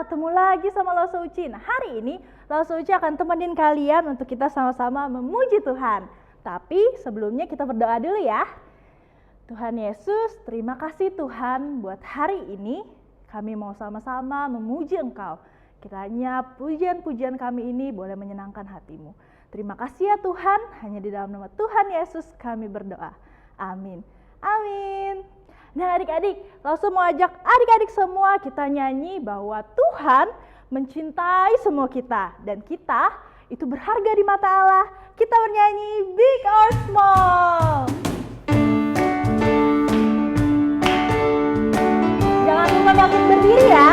ketemu lagi sama Lo Suci. Nah, hari ini Lo Suci akan temenin kalian untuk kita sama-sama memuji Tuhan. Tapi sebelumnya kita berdoa dulu ya. Tuhan Yesus, terima kasih Tuhan buat hari ini. Kami mau sama-sama memuji Engkau. Kiranya pujian-pujian kami ini boleh menyenangkan hati-Mu. Terima kasih ya Tuhan, hanya di dalam nama Tuhan Yesus kami berdoa. Amin. Amin. Nah adik-adik, langsung mau ajak adik-adik semua kita nyanyi bahwa Tuhan mencintai semua kita. Dan kita itu berharga di mata Allah. Kita bernyanyi Big or Small. Jangan lupa bangkit berdiri ya.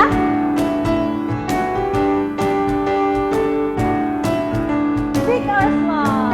Big or small.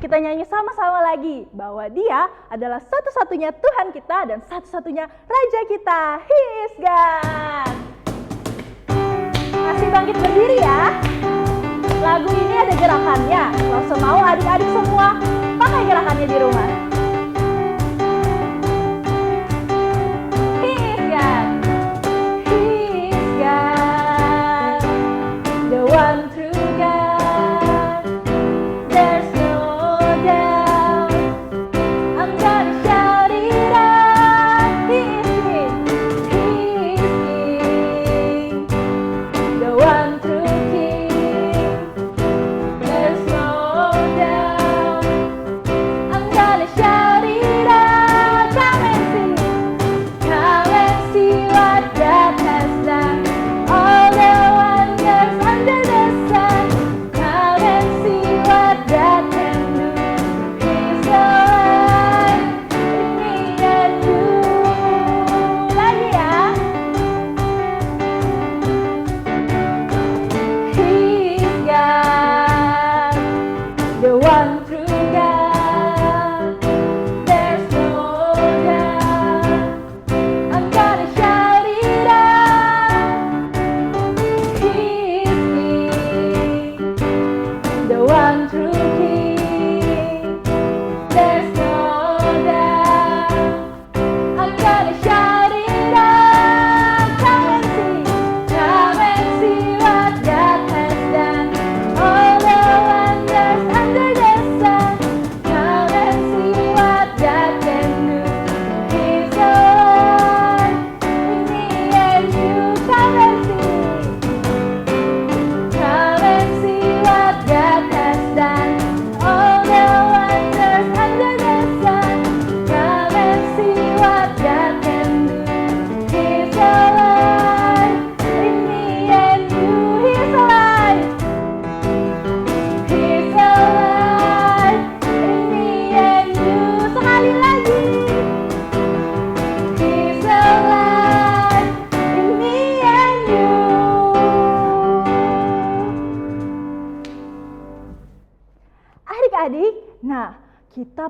Kita nyanyi sama-sama lagi bahwa Dia adalah satu-satunya Tuhan kita dan satu-satunya Raja kita. He is God. Masih bangkit berdiri ya. Lagu ini ada gerakannya. Langsung mau adik-adik semua pakai gerakannya di rumah. He is God. He is God. The one true God. Shout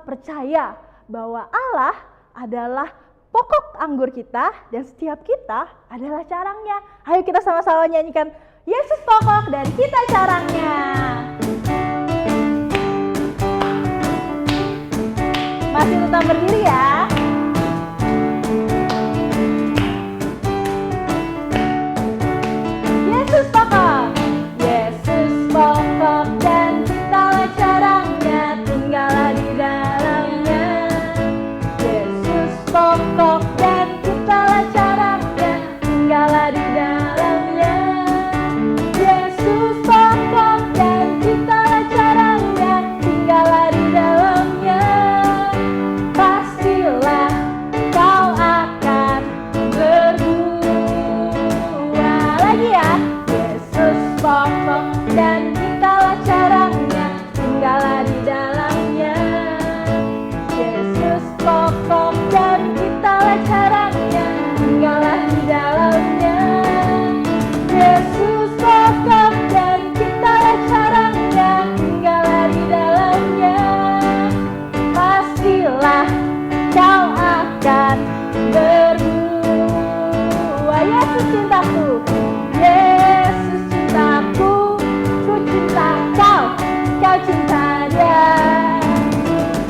percaya bahwa Allah adalah pokok anggur kita dan setiap kita adalah carangnya. Ayo kita sama-sama nyanyikan Yesus pokok dan kita carangnya. Masih tetap berdiri ya. Yesus pokok, Yesus pokok dan kitalah carangnya, tinggallah di dalamnya. Yesus pokok dan kitalah carangnya, tinggallah di dalamnya. Yesus pokok dan kitalah carangnya, tinggallah di dalamnya. Pastilah kau akan berbuah. Lagi ya. Pokok dan kitalah carangnya, tinggallah di dalamnya. Yesus pokok dan kitalah carangnya, tinggallah di dalamnya. Yesus pokok dan kitalah carangnya, tinggallah di dalamnya. Pastilah kau akan berbuah. Yesus cintaku, Yesus cintaku, ku cinta kau, kau cinta dia.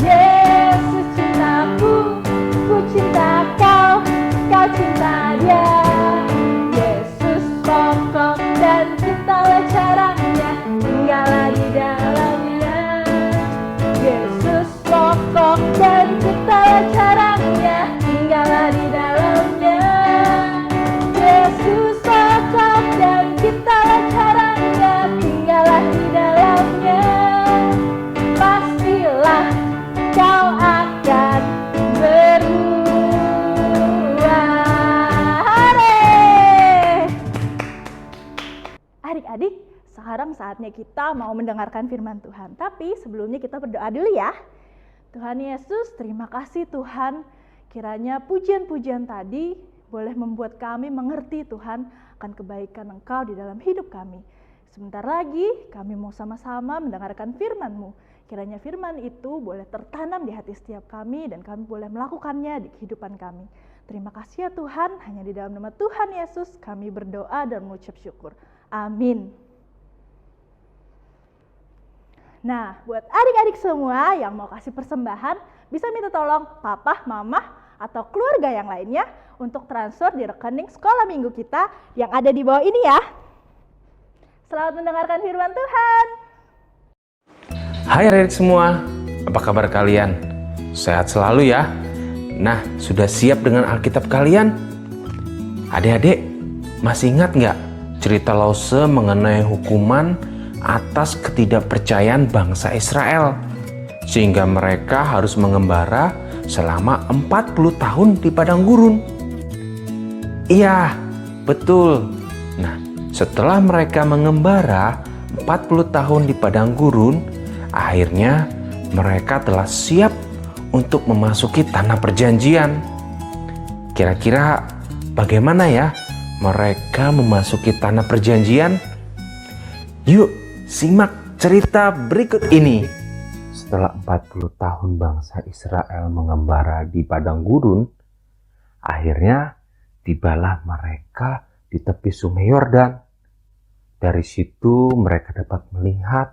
Yesus cintaku, ku cinta kau, kau cinta dia. Yesus pokok dan kitalah carangnya, tinggallah di dalamnya. Yesus pokok dan kitalah carangnya, tinggallah di dalamnya. Yesus pokok dan kitalah carangnya, tinggallah di dalamnya. Pastilah kau akan berbuah. Hore! Adik-adik, sekarang saatnya kita mau mendengarkan firman Tuhan. Tapi sebelumnya kita berdoa dulu ya. Tuhan Yesus, terima kasih Tuhan. Kiranya pujian-pujian tadi boleh membuat kami mengerti Tuhan akan kebaikan Engkau di dalam hidup kami. Sebentar lagi kami mau sama-sama mendengarkan firman-Mu. Kiranya firman itu boleh tertanam di hati setiap kami dan kami boleh melakukannya di kehidupan kami. Terima kasih ya Tuhan, hanya di dalam nama Tuhan Yesus kami berdoa dan mengucap syukur. Amin. Nah, buat adik-adik semua yang mau kasih persembahan, bisa minta tolong papa, mama, atau keluarga yang lainnya untuk transfer di rekening sekolah minggu kita yang ada di bawah ini ya. Selamat mendengarkan firman Tuhan. Hai adik-adik semua, apa kabar kalian? Sehat selalu ya? Nah, sudah siap dengan Alkitab kalian? Adik-adik, masih ingat nggak cerita Lause mengenai hukuman atas ketidakpercayaan bangsa Israel? Sehingga mereka harus mengembara selama 40 tahun di padang gurun. Iya, betul. Nah, setelah mereka mengembara 40 tahun di padang gurun, akhirnya mereka telah siap untuk memasuki tanah perjanjian. Kira-kira bagaimana ya mereka memasuki tanah perjanjian? Yuk, simak cerita berikut ini. Setelah 40 tahun bangsa Israel mengembara di padang gurun, akhirnya tibalah mereka di tepi Sungai Yordan. Dari situ mereka dapat melihat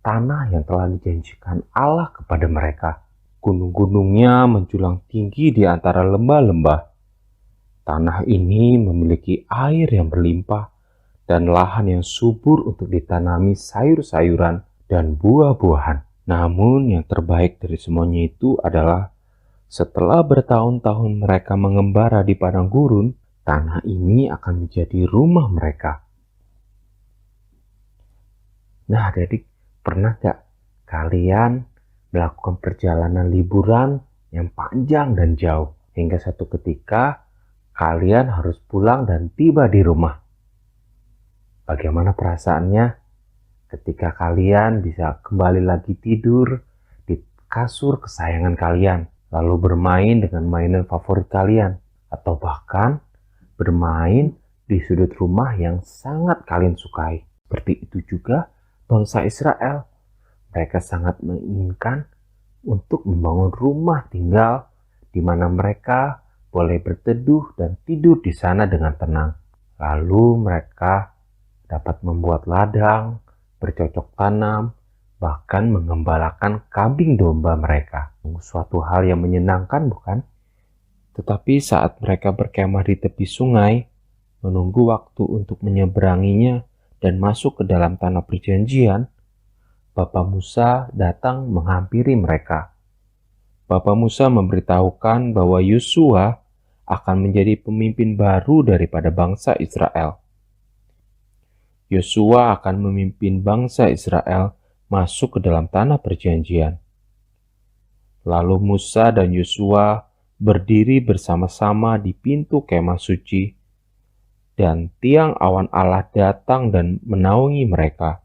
tanah yang telah dijanjikan Allah kepada mereka. Gunung-gunungnya menjulang tinggi di antara lembah-lembah. Tanah ini memiliki air yang berlimpah dan lahan yang subur untuk ditanami sayur-sayuran dan buah-buahan. Namun yang terbaik dari semuanya itu adalah setelah bertahun-tahun mereka mengembara di padang gurun, tanah ini akan menjadi rumah mereka. Nah adik-adik, pernah gak kalian melakukan perjalanan liburan yang panjang dan jauh hingga satu ketika kalian harus pulang dan tiba di rumah? Bagaimana perasaannya ketika kalian bisa kembali lagi tidur di kasur kesayangan kalian, lalu bermain dengan mainan favorit kalian, atau bahkan bermain di sudut rumah yang sangat kalian sukai? Seperti itu juga bangsa Israel. Mereka sangat menginginkan untuk membangun rumah tinggal di mana mereka boleh berteduh dan tidur di sana dengan tenang. Lalu mereka dapat membuat ladang, bercocok tanam, bahkan mengembalakan kambing domba mereka. Suatu hal yang menyenangkan, bukan? Tetapi saat mereka berkemah di tepi sungai, menunggu waktu untuk menyeberanginya dan masuk ke dalam tanah perjanjian, Bapa Musa datang menghampiri mereka. Bapa Musa memberitahukan bahwa Yosua akan menjadi pemimpin baru daripada bangsa Israel. Yosua akan memimpin bangsa Israel masuk ke dalam tanah perjanjian. Lalu Musa dan Yosua berdiri bersama-sama di pintu kemah suci, dan tiang awan Allah datang dan menaungi mereka.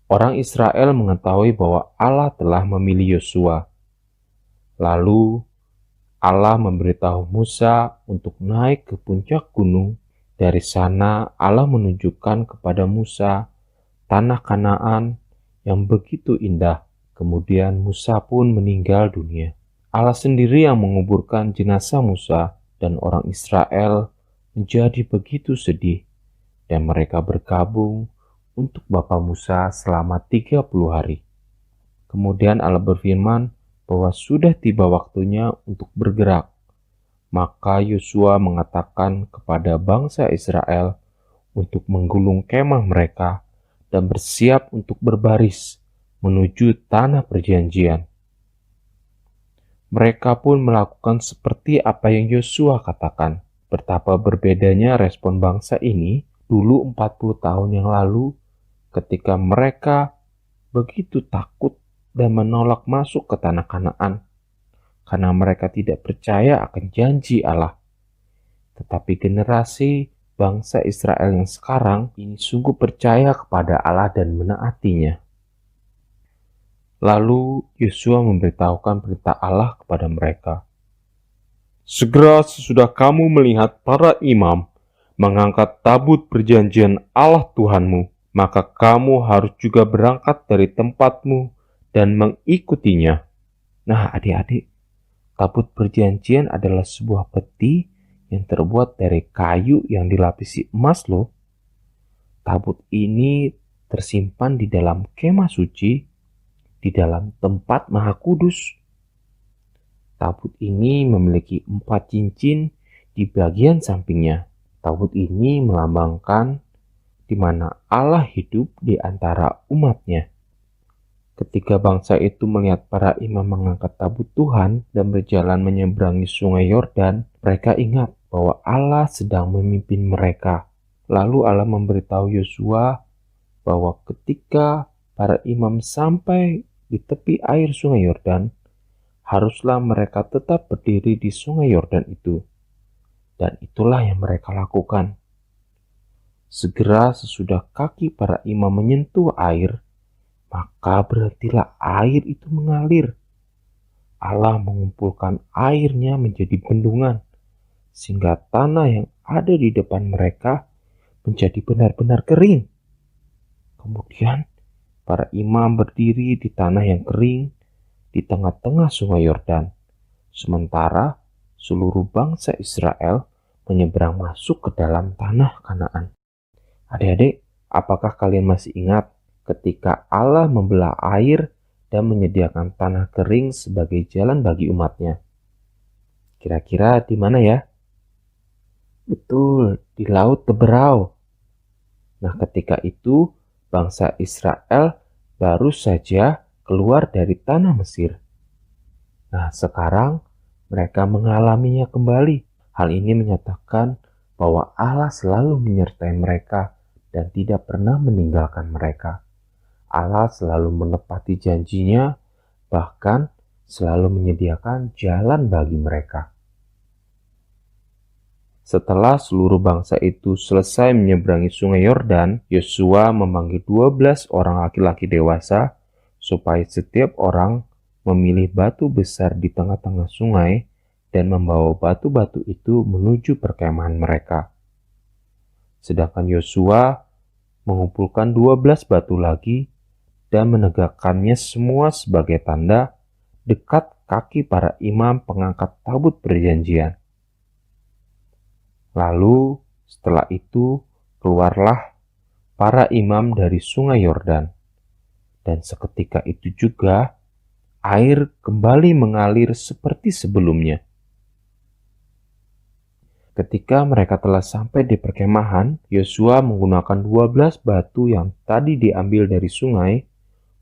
Orang Israel mengetahui bahwa Allah telah memilih Yosua. Lalu Allah memberitahu Musa untuk naik ke puncak gunung. Dari sana Allah menunjukkan kepada Musa tanah Kanaan yang begitu indah. Kemudian Musa pun meninggal dunia. Allah sendiri yang menguburkan jenazah Musa, dan orang Israel menjadi begitu sedih, dan mereka berkabung untuk Bapa Musa selama 30 hari. Kemudian Allah berfirman bahwa sudah tiba waktunya untuk bergerak. Maka Yosua mengatakan kepada bangsa Israel untuk menggulung kemah mereka dan bersiap untuk berbaris menuju tanah perjanjian. Mereka pun melakukan seperti apa yang Yosua katakan. Betapa berbedanya respon bangsa ini dulu 40 tahun yang lalu ketika mereka begitu takut dan menolak masuk ke tanah Kanaan karena mereka tidak percaya akan janji Allah. Tetapi generasi bangsa Israel yang sekarang ini sungguh percaya kepada Allah dan menaatinya. Lalu Yosua memberitahukan perintah Allah kepada mereka. Segera sesudah kamu melihat para imam mengangkat tabut perjanjian Allah Tuhanmu, maka kamu harus juga berangkat dari tempatmu dan mengikutinya. Nah, adik-adik, tabut perjanjian adalah sebuah peti yang terbuat dari kayu yang dilapisi emas loh. Tabut ini tersimpan di dalam kemah suci, di dalam tempat Maha Kudus. Tabut ini memiliki 4 cincin di bagian sampingnya. Tabut ini melambangkan di mana Allah hidup di antara umatnya. Ketika bangsa itu melihat para imam mengangkat tabut Tuhan dan berjalan menyeberangi sungai Yordan, mereka ingat bahwa Allah sedang memimpin mereka. Lalu Allah memberitahu Yosua bahwa ketika para imam sampai di tepi air sungai Yordan, haruslah mereka tetap berdiri di sungai Yordan itu. Dan itulah yang mereka lakukan. Segera sesudah kaki para imam menyentuh air, maka berhentilah air itu mengalir. Allah mengumpulkan airnya menjadi bendungan, sehingga tanah yang ada di depan mereka menjadi benar-benar kering. Kemudian para imam berdiri di tanah yang kering di tengah-tengah sungai Yordan, sementara seluruh bangsa Israel menyeberang masuk ke dalam tanah Kanaan. Adik-adik, apakah kalian masih ingat ketika Allah membelah air dan menyediakan tanah kering sebagai jalan bagi umatnya? Kira-kira di mana ya? Betul, di Laut Teberau. Nah, ketika itu bangsa Israel baru saja keluar dari tanah Mesir. Nah, sekarang mereka mengalaminya kembali. Hal ini menyatakan bahwa Allah selalu menyertai mereka dan tidak pernah meninggalkan mereka. Allah selalu menepati janjinya, bahkan selalu menyediakan jalan bagi mereka. Setelah seluruh bangsa itu selesai menyeberangi sungai Yordan, Yosua memanggil 12 orang laki-laki dewasa supaya setiap orang memilih batu besar di tengah-tengah sungai dan membawa batu-batu itu menuju perkemahan mereka. Sedangkan Yosua mengumpulkan 12 batu lagi dan menegakkannya semua sebagai tanda dekat kaki para imam pengangkat tabut perjanjian. Lalu setelah itu keluarlah para imam dari sungai Yordan, dan seketika itu juga air kembali mengalir seperti sebelumnya. Ketika mereka telah sampai di perkemahan, Yosua menggunakan 12 batu yang tadi diambil dari sungai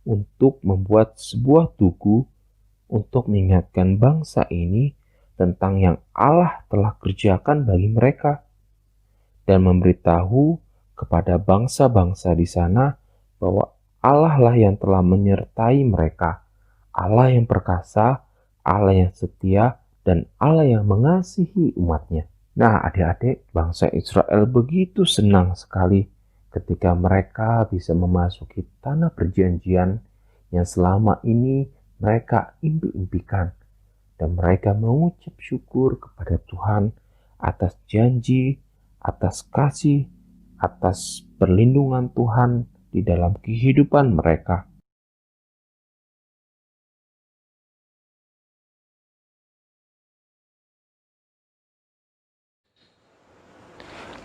untuk membuat sebuah tugu untuk mengingatkan bangsa ini tentang yang Allah telah kerjakan bagi mereka, dan memberitahu kepada bangsa-bangsa di sana bahwa Allah lah yang telah menyertai mereka, Allah yang perkasa, Allah yang setia, dan Allah yang mengasihi umatnya. Nah, adik-adik, bangsa Israel begitu senang sekali ketika mereka bisa memasuki tanah perjanjian yang selama ini mereka impi-impikan. Dan mereka mengucap syukur kepada Tuhan atas janji, atas kasih, atas perlindungan Tuhan di dalam kehidupan mereka.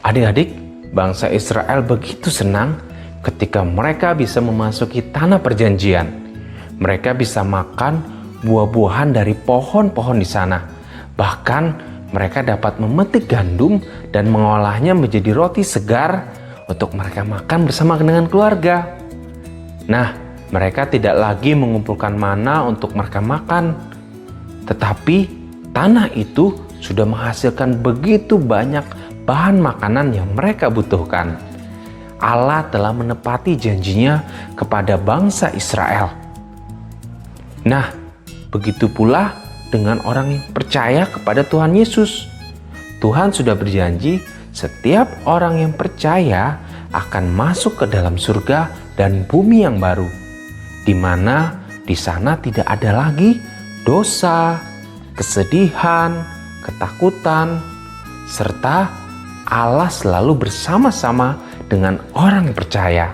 Adik-adik, bangsa Israel begitu senang ketika mereka bisa memasuki tanah perjanjian. Mereka bisa makan buah-buahan dari pohon-pohon di sana. Bahkan mereka dapat memetik gandum dan mengolahnya menjadi roti segar untuk mereka makan bersama dengan keluarga. Nah, mereka tidak lagi mengumpulkan mana untuk mereka makan, tetapi tanah itu sudah menghasilkan begitu banyak bahan makanan yang mereka butuhkan. Allah telah menepati janjinya kepada bangsa Israel. Nah, begitu pula dengan orang yang percaya kepada Tuhan Yesus. Tuhan sudah berjanji setiap orang yang percaya akan masuk ke dalam surga dan bumi yang baru, di mana di sana tidak ada lagi dosa, kesedihan, ketakutan, serta Allah selalu bersama-sama dengan orang yang percaya.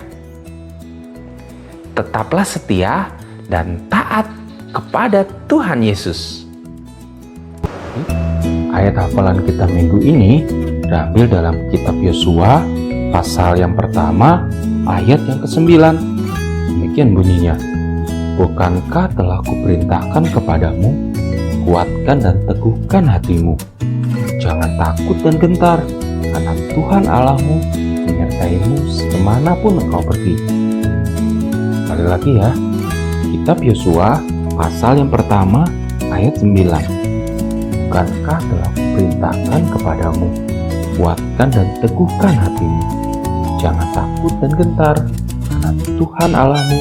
Tetaplah setia dan taat kepada Tuhan Yesus. Ayat hafalan kita minggu ini diambil dalam kitab Yosua pasal yang pertama ayat yang ke-9. Demikian bunyinya. Bukankah telah kuperintahkan kepadamu, kuatkan dan teguhkan hatimu. Jangan takut dan gentar, karena Tuhan Allahmu menyertaimu kemanapun engkau pergi. Sekali lagi ya, kitab Yosua pasal yang pertama ayat 9. Bukankah telah kuperintahkan kepadamu, kuatkan dan teguhkan hatimu. Jangan takut dan gentar, karena Tuhan Allahmu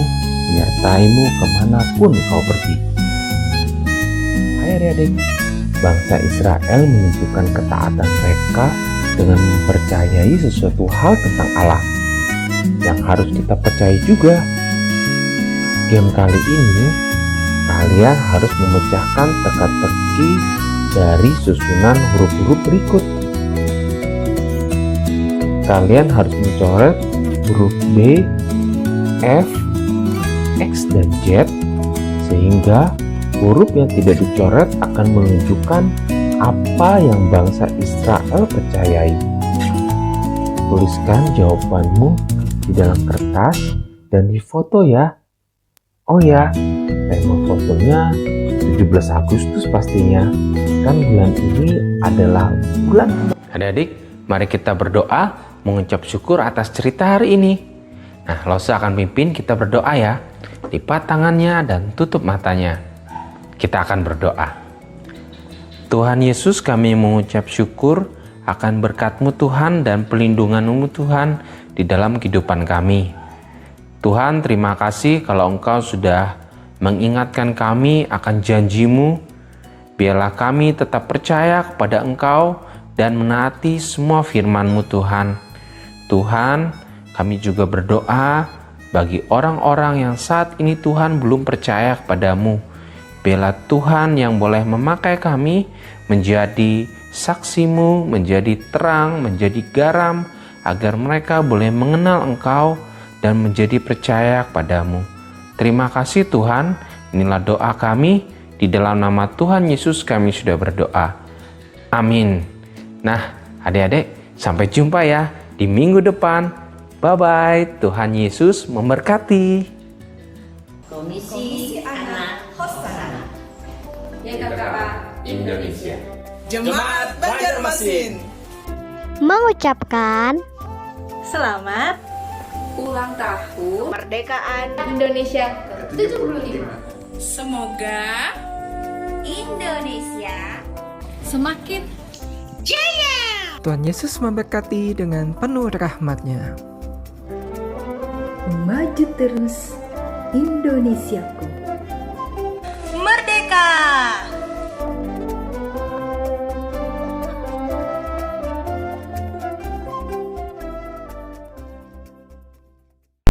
menyertaimu kemanapun engkau pergi. Hai adik-adik, bangsa Israel menunjukkan ketaatan mereka dengan mempercayai sesuatu hal tentang Allah yang harus kita percaya juga. Game kali ini kalian harus memecahkan teka-teki dari susunan huruf-huruf berikut. Kalian harus mencoret huruf B, F, X, dan Z sehingga huruf yang tidak dicoret akan menunjukkan apa yang bangsa Israel percayai. Tuliskan jawabanmu di dalam kertas dan difoto ya. Oh ya, tema fotonya 17 Agustus pastinya. Kan bulan ini adalah bulan. Adik-adik, mari kita berdoa mengucap syukur atas cerita hari ini. Nah, Losa akan pimpin kita berdoa ya. Lipat tangannya dan tutup matanya. Kita akan berdoa. Tuhan Yesus, kami mengucap syukur akan berkat-Mu Tuhan dan pelindungan-Mu Tuhan di dalam kehidupan kami. Tuhan, terima kasih kalau Engkau sudah mengingatkan kami akan janji-Mu. Biarlah kami tetap percaya kepada Engkau dan menaati semua firman-Mu Tuhan. Tuhan, kami juga berdoa bagi orang-orang yang saat ini Tuhan belum percaya kepada-Mu. Biarlah Tuhan yang boleh memakai kami menjadi saksi-Mu, menjadi terang, menjadi garam, agar mereka boleh mengenal Engkau dan menjadi percaya kepada-Mu. Terima kasih Tuhan, inilah doa kami Di dalam nama Tuhan Yesus kami sudah berdoa. Amin. Nah, adik-adik, sampai jumpa ya di minggu depan. Bye-bye. Tuhan Yesus memberkati. Komisi Anak Hosana Indonesia. Jemaat Banjarmasin mengucapkan Selamat ulang tahun Kemerdekaan Indonesia ke-75. Semoga Indonesia semakin jaya. Tuhan Yesus memberkati dengan penuh rahmat-Nya. Maju terus Indonesiaku.